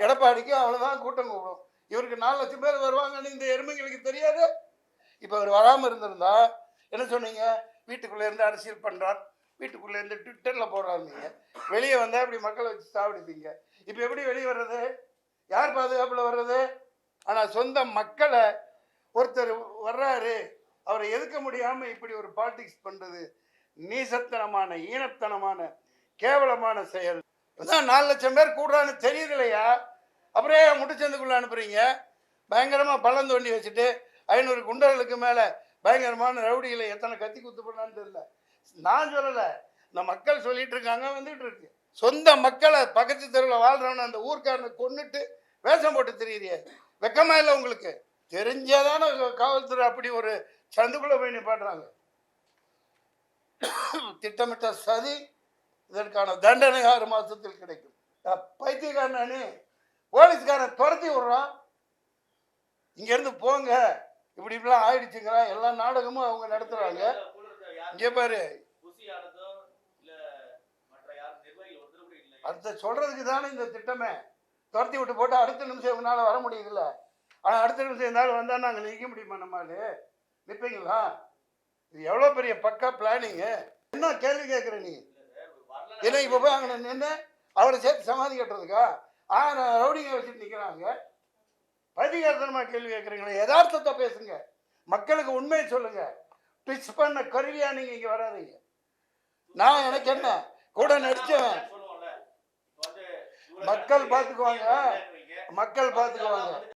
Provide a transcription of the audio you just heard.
எடப்பாடிக்கு அவ்வளோதான் கூட்டம் கூடும். இவருக்கு 4 லட்சம் பேர் வருவாங்கன்னு இந்த எருமைங்களுக்கு தெரியாது. இப்போ அவர் வராமல் இருந்திருந்தா என்ன சொன்னீங்க? வீட்டுக்குள்ளே இருந்து அரசியல் பண்ணுறார், வீட்டுக்குள்ளே இருந்து ட்விட்டரில் போடுறாருந்தீங்க. வெளியே வந்தால் இப்படி மக்களை வச்சு சாப்பிடுப்பீங்க. இப்போ எப்படி வெளியே வர்றது? யார் பாதுகாப்பில் வர்றது? ஆனால் சொந்த மக்களை ஒருத்தர் வர்றாரு, அவரை எதிர்க்க முடியாமல் இப்படி ஒரு பாலிடிக்ஸ் பண்ணுறது நீசத்தனமான, ஈனத்தனமான, கேவலமான செயல். அதான் 4 லட்சம் பேர் கூடுறான்னு தெரியுது இல்லையா? அப்புறம் ஏன் முட்டுச்சந்துக்குள்ள அனுப்புறீங்க? பயங்கரமாக பள்ளம் தோண்டி வச்சுட்டு 500 குண்டர்களுக்கு மேலே பயங்கரமான ரவுடிகளை எத்தனை கத்தி குத்து பண்ணான்னு தெரியல. நான் சொல்லலை, இந்த மக்கள் சொல்லிட்டு இருக்காங்க, வந்துட்டு இருக்கு. சொந்த மக்களை பக்கத்து தெருவில் வாழ்றவன அந்த ஊர்க்காரனை கொண்டுட்டு வேஷம் போட்டு தெரியுறிய, வெக்கமா இல்லை உங்களுக்கு? தெரிஞ்சாதானே காவல்துறை அப்படி ஒரு சந்துக்குள்ள போய் நிப்பாட்டுறாங்க. திட்டமிட்ட சதி, இதற்கான தண்டனை 6 மாசத்தில் கிடைக்கும். பைத்தியக்காரனு போலீஸ்காரன் துரத்தி விடுறான், இங்க இருந்து போங்க, இப்படி இப்படிலாம் ஆயிடுச்சுங்கிறா. எல்லா நாடகமும் அவங்க நடத்துறாங்க. இங்க பாரு, அடுத்த சொல்றதுக்கு தானே இந்த திட்டமே. துரத்தி விட்டு போட்டு அடுத்த நிமிஷம் இவங்களால வர முடியுதுல்ல. ஆனால் அடுத்த நிமிஷம் இருந்தாலும் வந்தால் நாங்கள் நிற்க முடியுமா? நம்மளால நிற்பீங்களா? இது எவ்வளோ பெரிய பக்கா பிளானிங்கு. என்ன கேள்வி கேட்குற நீ? ஏன்னா இப்போ போய் அங்கே நின்று அவரை சேர்த்து சமாதி கட்டுறதுக்கா? ரவுடிங்க வச்சுட்டு நிற்கிறாங்க. பைத்தியகாரத்தனமாக கேள்வி கேட்குறீங்களே. யதார்த்தத்தை பேசுங்க, மக்களுக்கு உண்மையை சொல்லுங்க. ட்விச் பண்ண கருவியா நீங்கள் இங்கே வராதீங்க. நான் எனக்கு என்ன கூட நடிச்சவன். மக்கள் பார்த்துக்குவாங்க, மக்கள் பார்த்துக்குவாங்க.